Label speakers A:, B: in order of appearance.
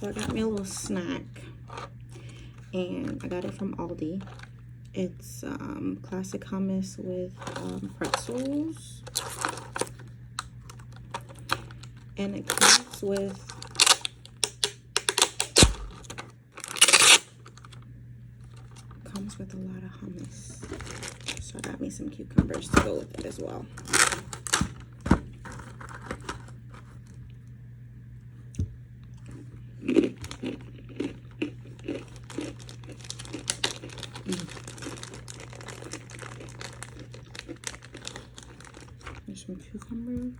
A: So I got me a little snack, and I got it from Aldi. It's classic hummus with pretzels, and it comes with a lot of hummus. So I got me some cucumbers to go with it as well. There's some cucumbers.